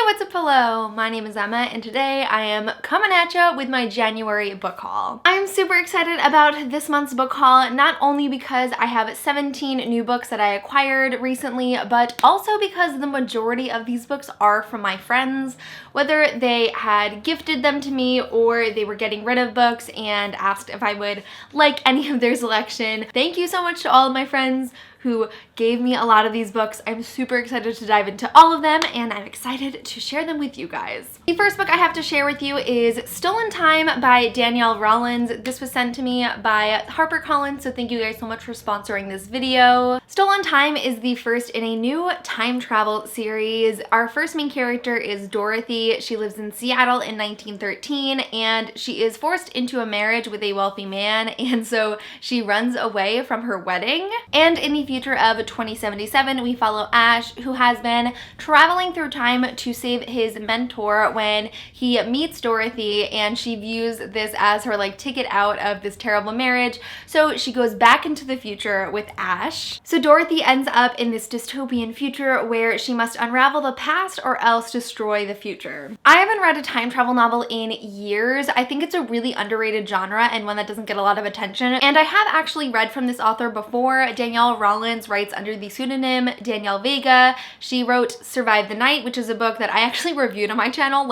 what's up, hello? My name is Emma and today I am coming at you with my January book haul. I'm super excited about this month's book haul, not only because I have 17 new books that I acquired recently, but also because the majority of these books are from my friends, whether they had gifted them to me or they were getting rid of books and asked if I would like any of their selection. Thank you so much to all of my friends who gave me a lot of these books. I'm super excited to dive into all of them and I'm excited to share them with you guys. The first book I have to share with you is Still in Time by Danielle Rollins. This was sent to me by HarperCollins, so thank you guys so much for sponsoring this video. Still in Time is the first in a new time travel series. Our first main character is Dorothy. She lives in Seattle in 1913 and she is forced into a marriage with a wealthy man, and so she runs away from her wedding. And in the future of 2077, we follow Ash, who has been traveling through time to save his mentor when he meets Dorothy, and she views this as her ticket out of this terrible marriage. So she goes back into the future with Ash. So Dorothy ends up in this dystopian future where she must unravel the past or else destroy the future. I haven't read a time travel novel in years. I think it's a really underrated genre and one that doesn't get a lot of attention. And I have actually read from this author before. Danielle Rollins writes under the pseudonym Danielle Vega. She wrote Survive the Night, which is a book that I actually reviewed on my channel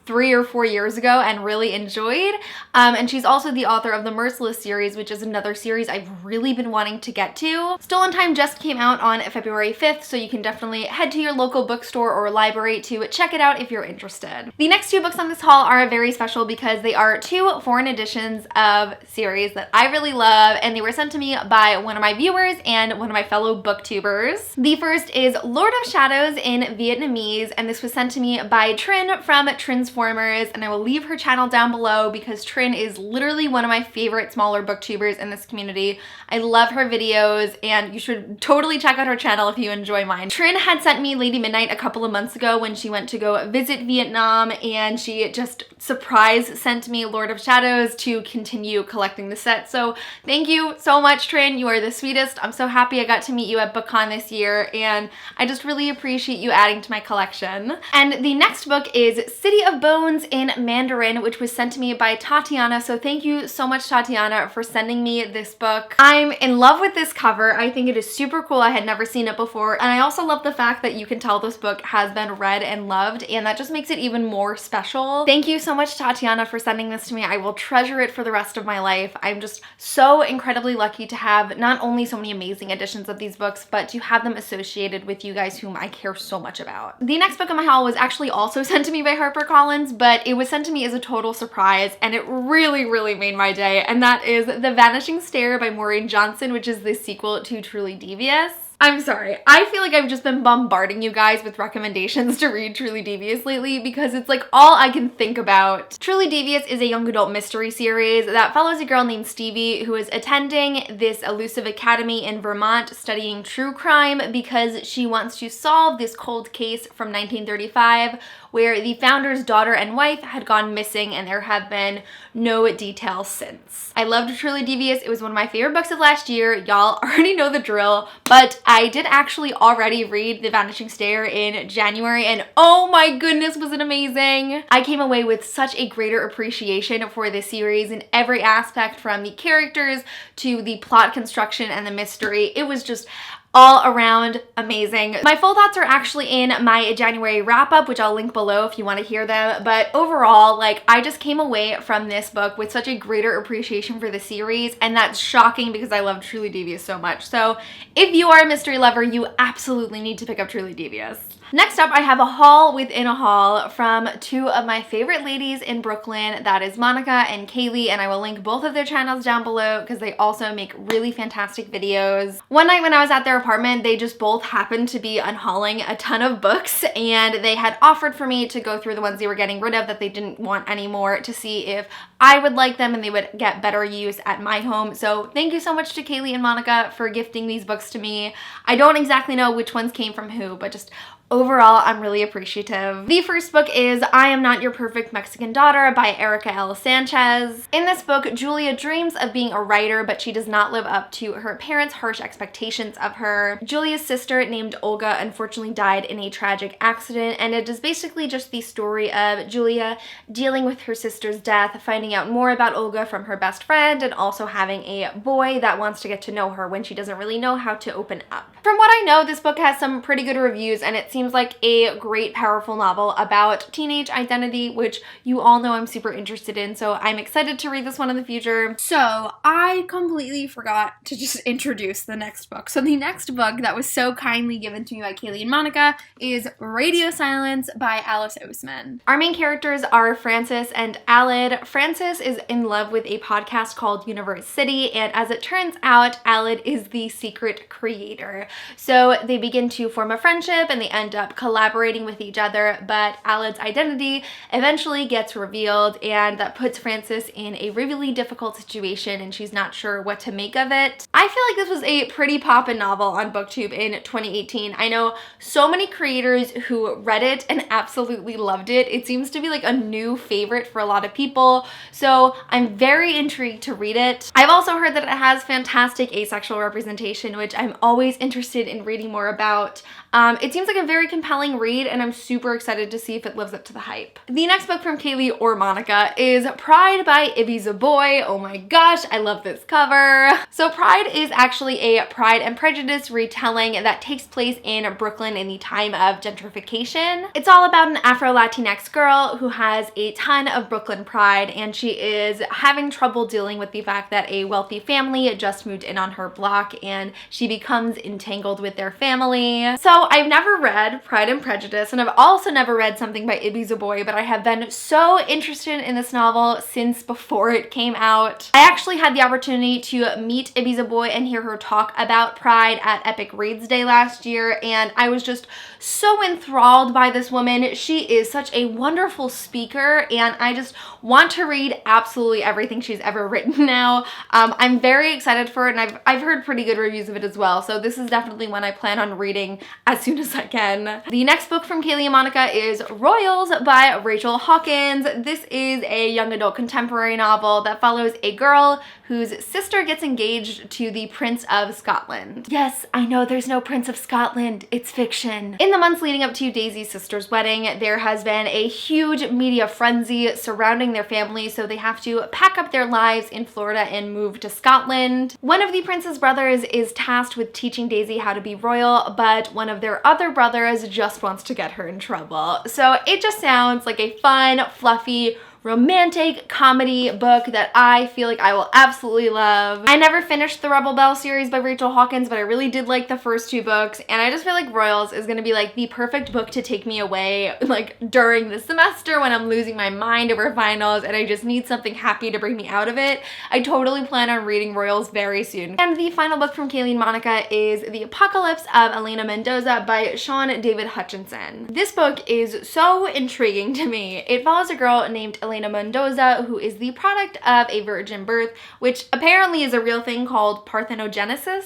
3 or 4 years ago and really enjoyed. And she's also the author of the Merciless series, which is another series I've really been wanting to get to. Still in Time just came out on February 5th, so you can definitely head to your local bookstore or library to check it out if you're interested. The next two books on this haul are very special because they are two foreign editions of series that I really love, and they were sent to me by one of my viewers and one of my fellow booktubers. The first is Lord of Shadows in Vietnamese, and this was sent to me by Trin from Trin's Formers, and I will leave her channel down below because Trin is literally one of my favorite smaller booktubers in this community. I love her videos and you should totally check out her channel if you enjoy mine. Trin had sent me Lady Midnight a couple of months ago when she went to go visit Vietnam, and she just surprise sent me Lord of Shadows to continue collecting the set. So thank you so much, Trin. You are the sweetest. I'm so happy I got to meet you at BookCon this year, and I just really appreciate you adding to my collection. And the next book is City of Bones in Mandarin, which was sent to me by Tatiana. So thank you so much, Tatiana, for sending me this book. I'm in love with this cover. I think it is super cool. I had never seen it before. And I also love the fact that you can tell this book has been read and loved, and that just makes it even more special. Thank you so much, Tatiana, for sending this to me. I will treasure it for the rest of my life. I'm just so incredibly lucky to have not only so many amazing editions of these books, but to have them associated with you guys whom I care so much about. The next book in my haul was actually also sent to me by HarperCollins, but it was sent to me as a total surprise and it really made my day, and that is The Vanishing Star by Maureen Johnson, which is the sequel to Truly Devious. I'm sorry, I feel like I've just been bombarding you guys with recommendations to read Truly Devious lately because it's all I can think about. Truly Devious is a young adult mystery series that follows a girl named Stevie who is attending this elusive academy in Vermont studying true crime because she wants to solve this cold case from 1935 where the founder's daughter and wife had gone missing, and there have been no details since. I loved Truly Devious. It was one of my favorite books of last year. Y'all already know the drill, but I did actually already read The Vanishing Star in January, and oh my goodness, was it amazing. I came away with such a greater appreciation for this series in every aspect, from the characters to the plot construction and the mystery. It was just all around amazing. My full thoughts are actually in my January wrap-up, which I'll link below if you want to hear them. But overall, I just came away from this book with such a greater appreciation for the series, and that's shocking because I love Truly Devious so much. So if you are a mystery lover, you absolutely need to pick up Truly Devious. Next up, I have a haul within a haul from two of my favorite ladies in Brooklyn. That is Monica and Kaylee, and I will link both of their channels down below because they also make really fantastic videos. One night when I was at their apartment, they just both happened to be unhauling a ton of books, and they had offered for me to go through the ones they were getting rid of that they didn't want anymore to see if I would like them and they would get better use at my home. So thank you so much to Kaylee and Monica for gifting these books to me. I don't exactly know which ones came from who, but just overall, I'm really appreciative. The first book is I Am Not Your Perfect Mexican Daughter by Erica L. Sanchez. In this book, Julia dreams of being a writer, but she does not live up to her parents' harsh expectations of her. Julia's sister, named Olga, unfortunately died in a tragic accident, and it is basically just the story of Julia dealing with her sister's death, finding out more about Olga from her best friend, and also having a boy that wants to get to know her when she doesn't really know how to open up. From what I know, this book has some pretty good reviews, and it seems like a great, powerful novel about teenage identity, which you all know I'm super interested in, so I'm excited to read this one in the future. So I completely forgot to just introduce the next book. So the next book that was so kindly given to me by Kaylee and Monica is Radio Silence by Alice Oseman. Our main characters are Frances and Alid. Frances is in love with a podcast called Universe City, and as it turns out, Alid is the secret creator. So they begin to form a friendship and they end up collaborating with each other, but Alid's identity eventually gets revealed, and that puts Frances in a really difficult situation, and she's not sure what to make of it. I feel like this was a pretty poppin' novel on BookTube in 2018. I know so many creators who read it and absolutely loved it. It seems to be like a new favorite for a lot of people, so I'm very intrigued to read it. I've also heard that it has fantastic asexual representation, which I'm always interested in reading more about. It seems like a very compelling read, and I'm super excited to see if it lives up to the hype. The next book from Kaylee or Monica is Pride by Ibiza Boy. Oh my gosh, I love this cover. So Pride is actually a Pride and Prejudice retelling that takes place in Brooklyn in the time of gentrification. It's all about an Afro-Latinx girl who has a ton of Brooklyn pride, and she is having trouble dealing with the fact that a wealthy family just moved in on her block, and she becomes entangled with their family. So I've never read Pride and Prejudice, and I've also never read something by Ibiza Boy, but I have been so interested in this novel since before it came out. I actually had the opportunity to meet Ibiza Boy and hear her talk about Pride at Epic Reads Day last year, and I was just so enthralled by this woman. She is such a wonderful speaker, and I just want to read absolutely everything she's ever written now. I'm very excited for it, and I've heard pretty good reviews of it as well, so this is definitely one I plan on reading as soon as I can. The next book from Kaylee and Monica is Royals by Rachel Hawkins. This is a young adult contemporary novel that follows a girl whose sister gets engaged to the Prince of Scotland. Yes, I know there's no Prince of Scotland, it's fiction. In the months leading up to Daisy's sister's wedding, there has been a huge media frenzy surrounding their family, so they have to pack up their lives in Florida and move to Scotland. One of the prince's brothers is tasked with teaching Daisy how to be royal, but one of their other brothers just wants to get her in trouble. So it just sounds like a fun, fluffy, romantic comedy book that I feel like I will absolutely love. I never finished the Rebel Belle series by Rachel Hawkins, but I really did like the first two books, and I just feel like Royals is gonna be like the perfect book to take me away like during the semester when I'm losing my mind over finals and I just need something happy to bring me out of it. I totally plan on reading Royals very soon. And the final book from Kaylee and Monica is The Apocalypse of Elena Mendoza by Sean David Hutchinson. This book is so intriguing to me. It follows a girl named Elena Mendoza, who is the product of a virgin birth, which apparently is a real thing called parthenogenesis.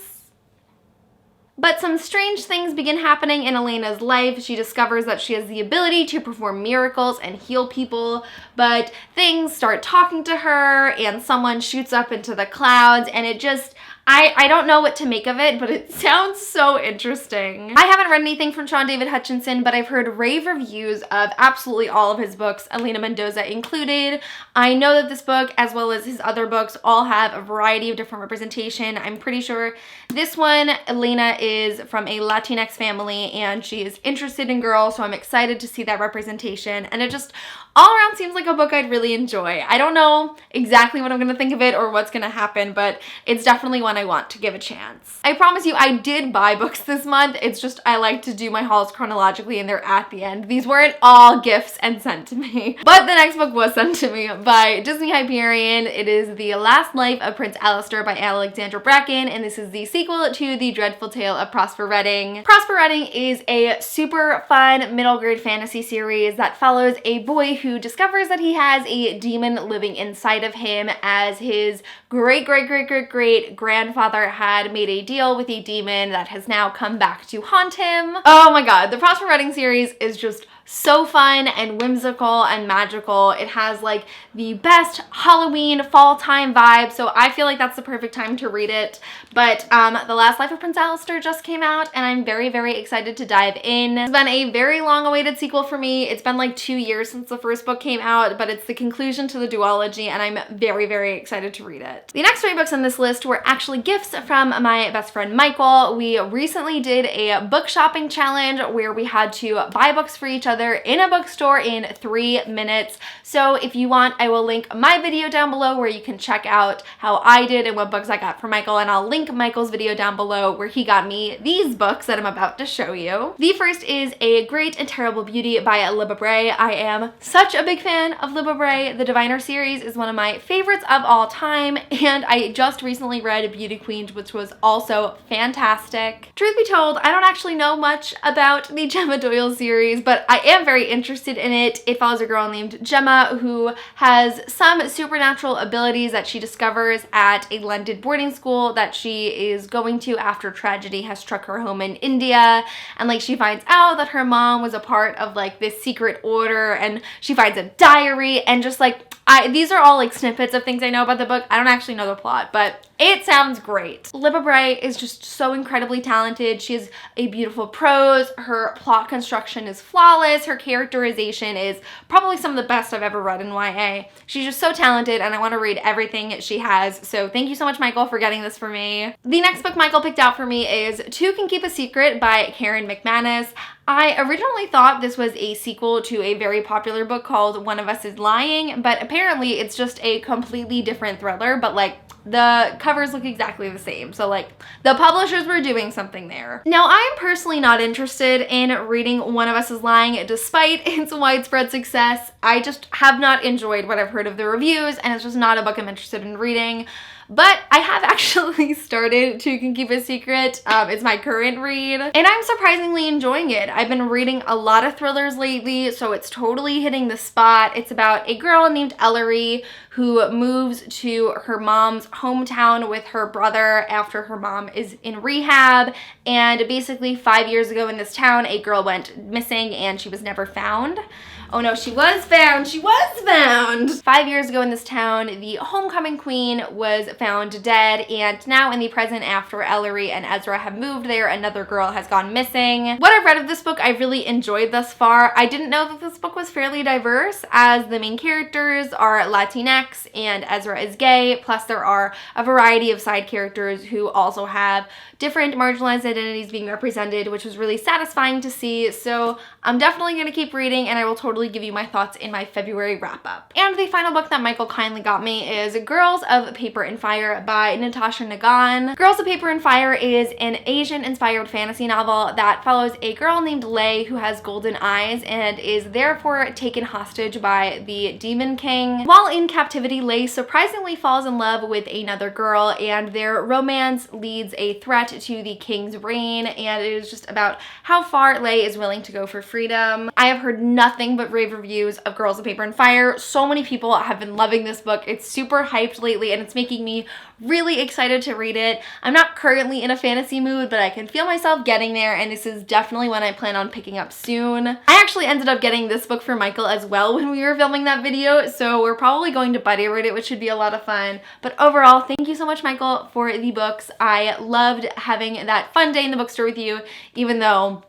But some strange things begin happening in Elena's life. She discovers that she has the ability to perform miracles and heal people, but things start talking to her and someone shoots up into the clouds, and it just, I don't know what to make of it, but it sounds so interesting. I haven't read anything from Sean David Hutchinson, but I've heard rave reviews of absolutely all of his books, Elena Mendoza included. I know that this book, as well as his other books, all have a variety of different representation. I'm pretty sure this one, Elena is from a Latinx family, and she is interested in girls, so I'm excited to see that representation, and it just all around seems like a book I'd really enjoy. I don't know exactly what I'm gonna think of it or what's gonna happen, but it's definitely one I want to give a chance. I promise you, I did buy books this month. It's just I like to do my hauls chronologically and they're at the end. These weren't all gifts and sent to me. But the next book was sent to me by Disney Hyperion. It is The Last Life of Prince Alistair by Alexandra Bracken, and this is the sequel to The Dreadful Tale of Prosper Redding. Prosper Redding is a super fun middle grade fantasy series that follows a boy who discovers that he has a demon living inside of him as his great-great-great-great-great grandfather grandfather had made a deal with a demon that has now come back to haunt him. Oh my god, the Prosper Reading series is just so fun and whimsical and magical. It has like the best Halloween fall time vibe, so I feel like that's the perfect time to read it. But The Last Life of Prince Alistair just came out, and I'm very, very excited to dive in. It's been a very long-awaited sequel for me. It's been like 2 years since the first book came out, but it's the conclusion to the duology, and I'm very, very excited to read it. The next 3 books on this list were actually gifts from my best friend Michael. We recently did a book shopping challenge where we had to buy books for each other in a bookstore in 3 minutes. So if you want, I will link my video down below where you can check out how I did and what books I got for Michael, and I'll link Michael's video down below where he got me these books that I'm about to show you. The first is A Great and Terrible Beauty by Libba Bray. I am such a big fan of Libba Bray. The Diviner series is one of my favorites of all time, and I just recently read Beauty Queen, which was also fantastic. Truth be told, I don't actually know much about the Gemma Doyle series, but I am very interested in it. It follows a girl named Gemma who has some supernatural abilities that she discovers at a London boarding school that she is going to after tragedy has struck her home in India. And like she finds out that her mom was a part of like this secret order, and she finds a diary, and just like these are all like snippets of things I know about the book. I don't actually know the plot, but it sounds great. Libba Bray is just so incredibly talented. She has a beautiful prose. Her plot construction is flawless. Her characterization is probably some of the best I've ever read in YA. She's just so talented, and I want to read everything she has. So thank you so much, Michael, for getting this for me. The next book Michael picked out for me is Two Can Keep a Secret by Karen McManus. I originally thought this was a sequel to a very popular book called One of Us is Lying, but apparently it's just a completely different thriller, but like the covers look exactly the same. So like the publishers were doing something there. Now I'm personally not interested in reading One of Us is Lying despite its widespread success. I just have not enjoyed what I've heard of the reviews, and it's just not a book I'm interested in reading. But I have actually started Two Can Keep a Secret. It's my current read, and I'm surprisingly enjoying it. I've been reading a lot of thrillers lately, so it's totally hitting the spot. It's about a girl named Ellery who moves to her mom's hometown with her brother after her mom is in rehab, and basically 5 years ago in this town, a girl went missing and she was never found. Oh no, she was found! She was found! 5 years ago in this town, the homecoming queen was found dead, and now in the present, after Ellery and Ezra have moved there, another girl has gone missing. What I've read of this book, I've really enjoyed thus far. I didn't know that this book was fairly diverse, as the main characters are Latinx and Ezra is gay, plus there are a variety of side characters who also have different marginalized identities being represented, which was really satisfying to see. So I'm definitely going to keep reading, and I will totally give you my thoughts in my February wrap-up. And the final book that Michael kindly got me is Girls of Paper and Fire by Natasha Nagan. Girls of Paper and Fire is an Asian-inspired fantasy novel that follows a girl named Lei who has golden eyes and is therefore taken hostage by the Demon King. While in captivity, Lei surprisingly falls in love with another girl, and their romance leads a threat to the king's reign, and it is just about how far Lei is willing to go for freedom. I have heard nothing but rave reviews of Girls of Paper and Fire. So many people have been loving this book. It's super hyped lately, and it's making me really excited to read it. I'm not currently in a fantasy mood, but I can feel myself getting there, and this is definitely one I plan on picking up soon. I actually ended up getting this book for Michael as well when we were filming that video, so we're probably going to buddy read it, which should be a lot of fun. But overall, thank you so much, Michael, for the books. I loved having that fun day in the bookstore with you, even though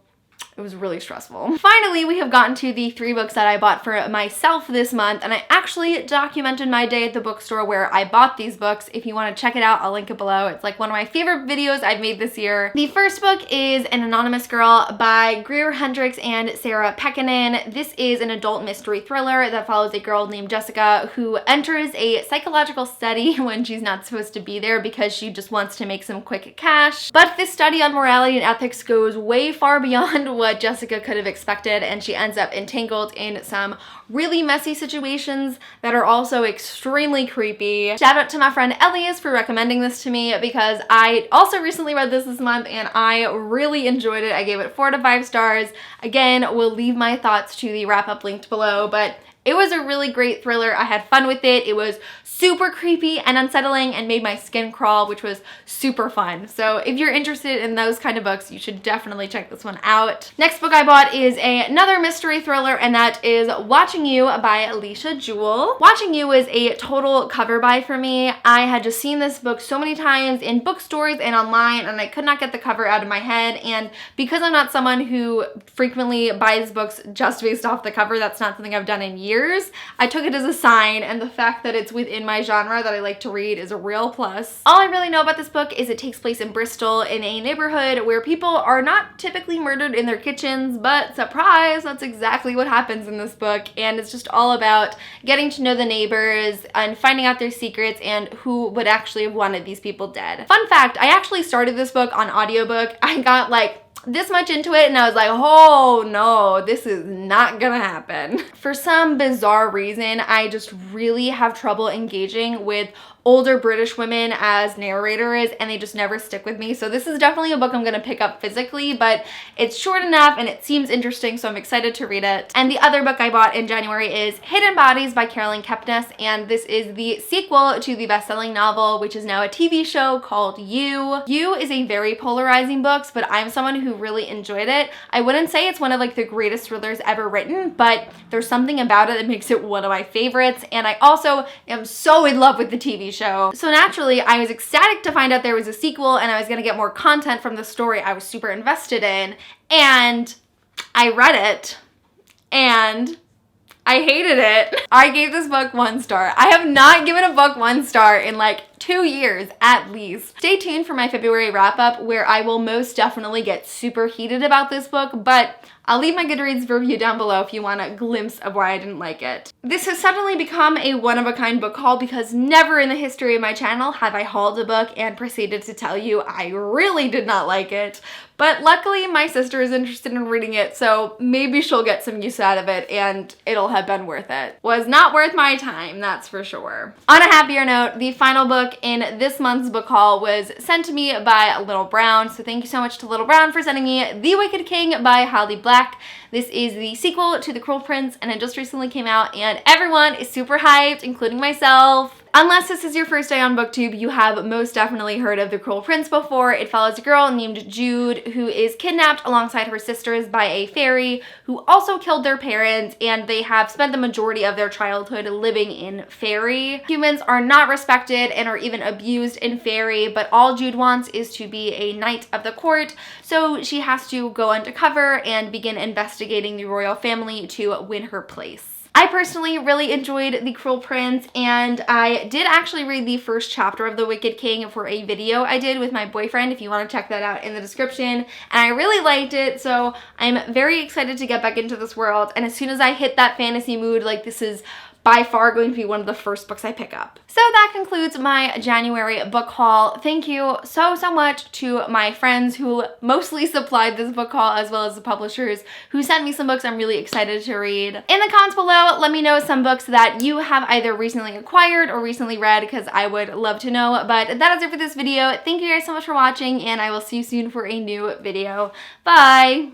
it was really stressful. Finally, we have gotten to the 3 books that I bought for myself this month, and I actually documented my day at the bookstore where I bought these books. If you want to check it out, I'll link it below. It's like one of my favorite videos I've made this year. The first book is An Anonymous Girl by Greer Hendricks and Sarah Pekkanen. This is an adult mystery thriller that follows a girl named Jessica who enters a psychological study when she's not supposed to be there because she just wants to make some quick cash. But this study on morality and ethics goes way far beyond what Jessica could have expected, and she ends up entangled in some really messy situations that are also extremely creepy. Shout out to my friend Elias for recommending this to me, because I also recently read this month and I really enjoyed it. I gave it 4 to 5 stars. Again, we'll leave my thoughts to the wrap-up linked below, but It was a really great thriller. I had fun with it. It was super creepy and unsettling and made my skin crawl, which was super fun. So if you're interested in those kind of books, you should definitely check this one out. Next book I bought is another mystery thriller, and that is Watching You by Alicia Jewell. Watching You was a total cover buy for me. I had just seen this book so many times in bookstores and online, and I could not get the cover out of my head. And because I'm not someone who frequently buys books just based off the cover, that's not something I've done in years, I took it as a sign, and the fact that it's within my genre that I like to read is a real plus. All I really know about this book is it takes place in Bristol, in a neighborhood where people are not typically murdered in their kitchens, but surprise, that's exactly what happens in this book. And it's just all about getting to know the neighbors and finding out their secrets and who would actually have wanted these people dead. Fun fact, I actually started this book on audiobook. I got like this much into it and I was like, oh no, this is not gonna happen. For some bizarre reason, I just really have trouble engaging with older British women as narrators, and they just never stick with me. So this is definitely a book I'm gonna pick up physically, but it's short enough and it seems interesting, so I'm excited to read it. And the other book I bought in January is Hidden Bodies by Carolyn Kepnes, and this is the sequel to the best-selling novel, which is now a TV show called You. You is a very polarizing book, but I'm someone who really enjoyed it. I wouldn't say it's one of like the greatest thrillers ever written, but there's something about it that makes it one of my favorites, and I also am so in love with the TV show. So naturally, I was ecstatic to find out there was a sequel and I was gonna get more content from the story I was super invested in, and I read it and I hated it. I gave this book 1 star. I have not given a book 1 star in like 2 years at least. Stay tuned for my February wrap up where I will most definitely get super heated about this book, but I'll leave my Goodreads review down below if you want a glimpse of why I didn't like it. This has suddenly become a one-of-a-kind book haul because never in the history of my channel have I hauled a book and proceeded to tell you I really did not like it. But luckily my sister is interested in reading it, so maybe she'll get some use out of it and it'll have been worth it. Was not worth my time, that's for sure. On a happier note, the final book in this month's book haul was sent to me by Little Brown, so thank you so much to Little Brown for sending me The Wicked King by Holly Black. This is the sequel to The Cruel Prince, and it just recently came out, and everyone is super hyped, including myself. Unless this is your first day on BookTube, you have most definitely heard of The Cruel Prince before. It follows a girl named Jude who is kidnapped alongside her sisters by a fairy who also killed their parents, and they have spent the majority of their childhood living in Fairy. Humans are not respected and are even abused in Fairy, but all Jude wants is to be a knight of the court, so she has to go undercover and begin investigating the royal family to win her place. I personally really enjoyed The Cruel Prince, and I did actually read the first chapter of The Wicked King for a video I did with my boyfriend, if you want to check that out in the description, and I really liked it, so I'm very excited to get back into this world, and as soon as I hit that fantasy mood, like, this is by far going to be one of the first books I pick up. So that concludes my January book haul. Thank you so much to my friends who mostly supplied this book haul, as well as the publishers who sent me some books I'm really excited to read. In the comments below, let me know some books that you have either recently acquired or recently read, because I would love to know. But that is it for this video. Thank you guys so much for watching, and I will see you soon for a new video. Bye!